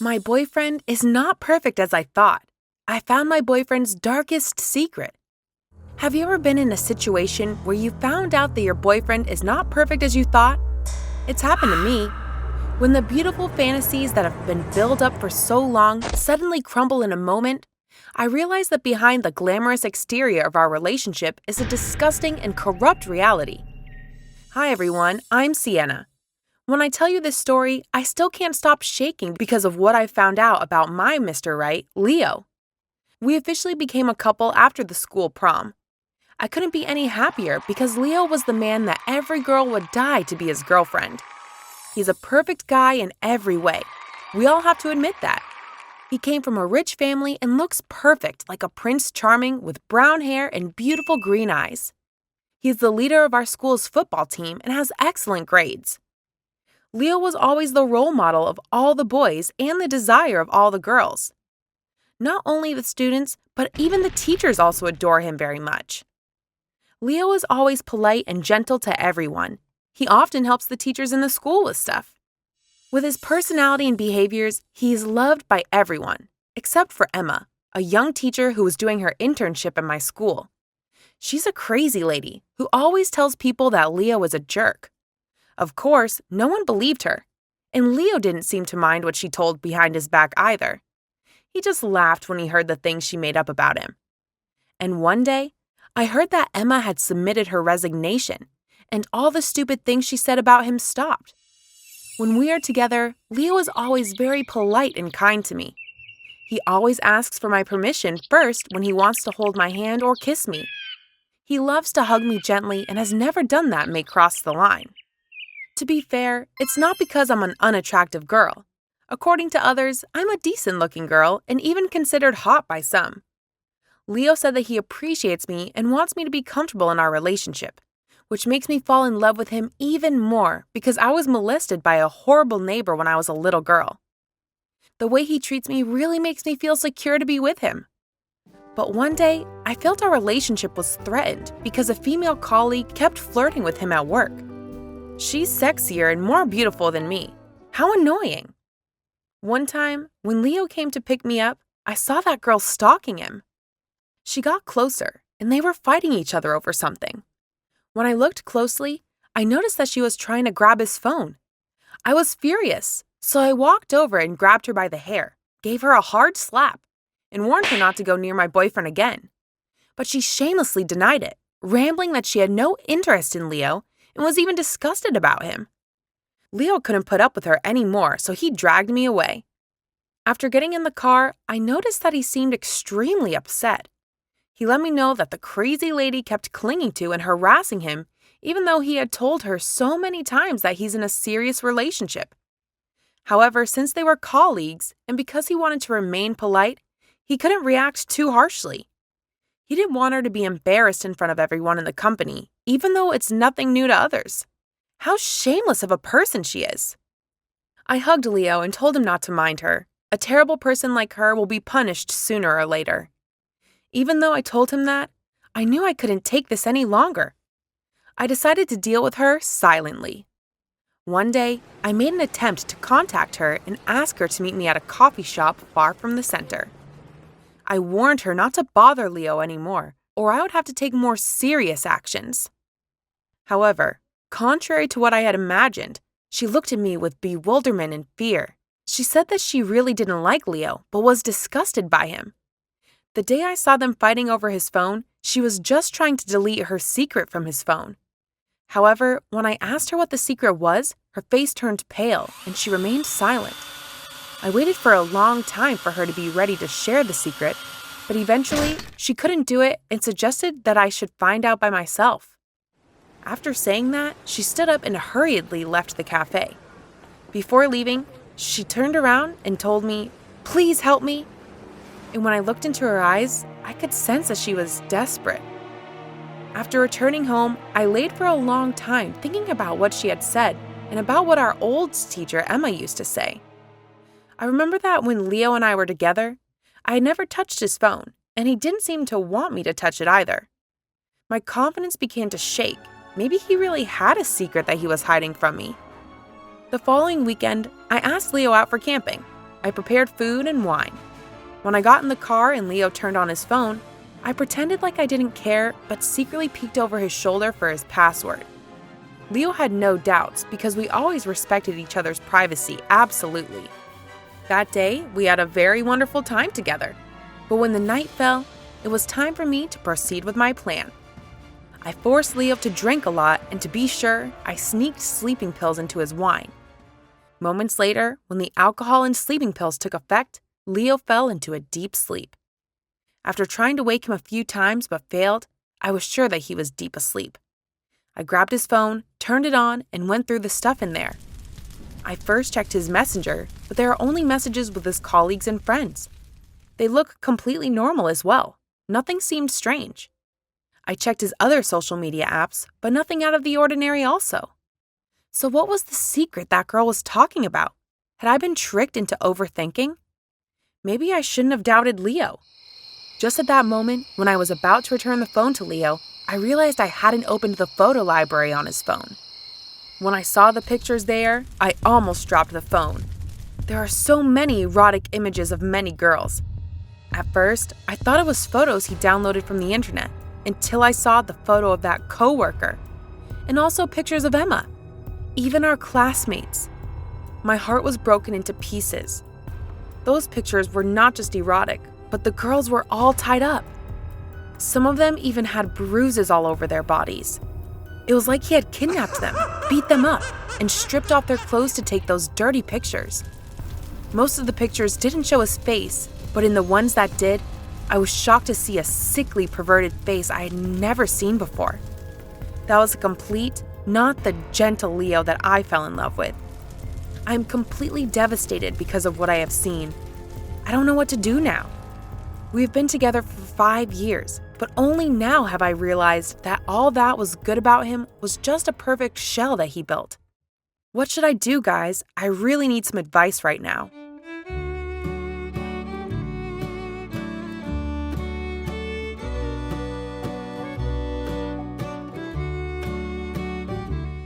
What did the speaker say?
My boyfriend is not perfect as I thought. I found my boyfriend's darkest secret. Have you ever been in a situation where you found out that your boyfriend is not perfect as you thought? It's happened to me. When the beautiful fantasies that have been built up for so long suddenly crumble in a moment, I realize that behind the glamorous exterior of our relationship is a disgusting and corrupt reality. Hi everyone, I'm Siena. When I tell you this story, I still can't stop shaking because of what I found out about my Mr. Right, Leo. We officially became a couple after the school prom. I couldn't be any happier because Leo was the man that every girl would die to be his girlfriend. He's a perfect guy in every way. We all have to admit that. He came from a rich family and looks perfect, like a Prince Charming with brown hair and beautiful green eyes. He's the leader of our school's football team and has excellent grades. Leo was always the role model of all the boys and the desire of all the girls. Not only the students, but even the teachers also adore him very much. Leo is always polite and gentle to everyone. He often helps the teachers in the school with stuff. With his personality and behaviors, he is loved by everyone, except for Emma, a young teacher who was doing her internship at my school. She's a crazy lady who always tells people that Leo is a jerk. Of course, no one believed her, and Leo didn't seem to mind what she told behind his back either. He just laughed when he heard the things she made up about him. And one day, I heard that Emma had submitted her resignation, and all the stupid things she said about him stopped. When we are together, Leo is always very polite and kind to me. He always asks for my permission first when he wants to hold my hand or kiss me. He loves to hug me gently and has never done that may cross the line. To be fair, it's not because I'm an unattractive girl. According to others, I'm a decent-looking girl and even considered hot by some. Leo said that he appreciates me and wants me to be comfortable in our relationship, which makes me fall in love with him even more because I was molested by a horrible neighbor when I was a little girl. The way he treats me really makes me feel secure to be with him. But one day, I felt our relationship was threatened because a female colleague kept flirting with him at work. She's sexier and more beautiful than me. How annoying. One time, when Leo came to pick me up, I saw that girl stalking him. She got closer, and they were fighting each other over something. When I looked closely, I noticed that she was trying to grab his phone. I was furious, so I walked over and grabbed her by the hair, gave her a hard slap, and warned her not to go near my boyfriend again. But she shamelessly denied it, rambling that she had no interest in Leo and was even disgusted about him. Leo couldn't put up with her anymore, so he dragged me away. After getting in the car, I noticed that he seemed extremely upset. He let me know that the crazy lady kept clinging to and harassing him, even though he had told her so many times that he's in a serious relationship. However, since they were colleagues, and because he wanted to remain polite, he couldn't react too harshly. He didn't want her to be embarrassed in front of everyone in the company, even though it's nothing new to others. How shameless of a person she is. I hugged Leo and told him not to mind her. A terrible person like her will be punished sooner or later. Even though I told him that, I knew I couldn't take this any longer. I decided to deal with her silently. One day, I made an attempt to contact her and ask her to meet me at a coffee shop far from the center. I warned her not to bother Leo anymore, or I would have to take more serious actions. However, contrary to what I had imagined, she looked at me with bewilderment and fear. She said that she really didn't like Leo, but was disgusted by him. The day I saw them fighting over his phone, she was just trying to delete her secret from his phone. However, when I asked her what the secret was, her face turned pale and she remained silent. I waited for a long time for her to be ready to share the secret, but eventually she couldn't do it and suggested that I should find out by myself. After saying that, she stood up and hurriedly left the cafe. Before leaving, she turned around and told me, "Please help me." And when I looked into her eyes, I could sense that she was desperate. After returning home, I laid for a long time thinking about what she had said and about what our old teacher Emma used to say. I remember that when Leo and I were together, I had never touched his phone, and he didn't seem to want me to touch it either. My confidence began to shake. Maybe he really had a secret that he was hiding from me. The following weekend, I asked Leo out for camping. I prepared food and wine. When I got in the car and Leo turned on his phone, I pretended like I didn't care but secretly peeked over his shoulder for his password. Leo had no doubts because we always respected each other's privacy, absolutely. That day, we had a very wonderful time together. But when the night fell, it was time for me to proceed with my plan. I forced Leo to drink a lot, and to be sure, I sneaked sleeping pills into his wine. Moments later, when the alcohol and sleeping pills took effect, Leo fell into a deep sleep. After trying to wake him a few times but failed, I was sure that he was deep asleep. I grabbed his phone, turned it on, and went through the stuff in there. I first checked his messenger, but there are only messages with his colleagues and friends. They look completely normal as well. Nothing seemed strange. I checked his other social media apps, but nothing out of the ordinary also. So what was the secret that girl was talking about? Had I been tricked into overthinking? Maybe I shouldn't have doubted Leo. Just at that moment, when I was about to return the phone to Leo, I realized I hadn't opened the photo library on his phone. When I saw the pictures there, I almost dropped the phone. There are so many erotic images of many girls. At first, I thought it was photos he downloaded from the internet, until I saw the photo of that coworker, and also pictures of Emma, even our classmates. My heart was broken into pieces. Those pictures were not just erotic, but the girls were all tied up. Some of them even had bruises all over their bodies. It was like he had kidnapped them, beat them up, and stripped off their clothes to take those dirty pictures. Most of the pictures didn't show his face, but in the ones that did, I was shocked to see a sickly, perverted face I had never seen before. That was a complete, not the gentle Leo that I fell in love with. I am completely devastated because of what I have seen. I don't know what to do now. We've been together for 5 years, but only now have I realized that all that was good about him was just a perfect shell that he built. What should I do, guys? I really need some advice right now.